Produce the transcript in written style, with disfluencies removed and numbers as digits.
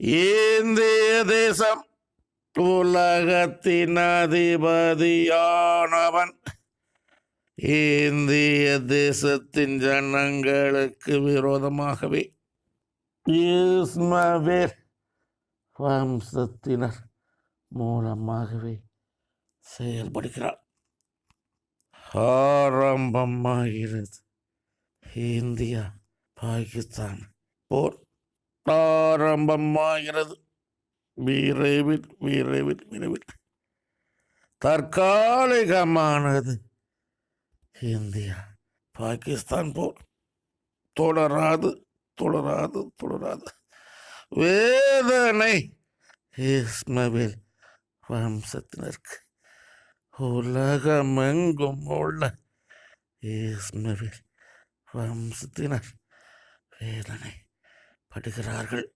இந்திய தேசம் உலகத்தின் அதிபதியானவன் இந்திய தேசத்தின் ஜனங்களுக்கு விரோதமாகவே இஸ்மவேல் வம்சத்தினர் மூலமாகவே செயல்படுகிறார். ஆரம்பமாகிறது இந்தியா பாகிஸ்தான் போர். ஆரம்பமாகிறது. விரைவில் விரைவில் விரைவில் தற்காலிகமானது இந்தியா பாகிஸ்தான் போர். தொடராது தொடராது தொடராது. வேதனை இஸ்மவேல் வம்சத்தினருக்கு. உலகமெங்கும் உள்ள இஸ்மவேல் வம்சத்தினர் வேதனை படுகிறார்கள்.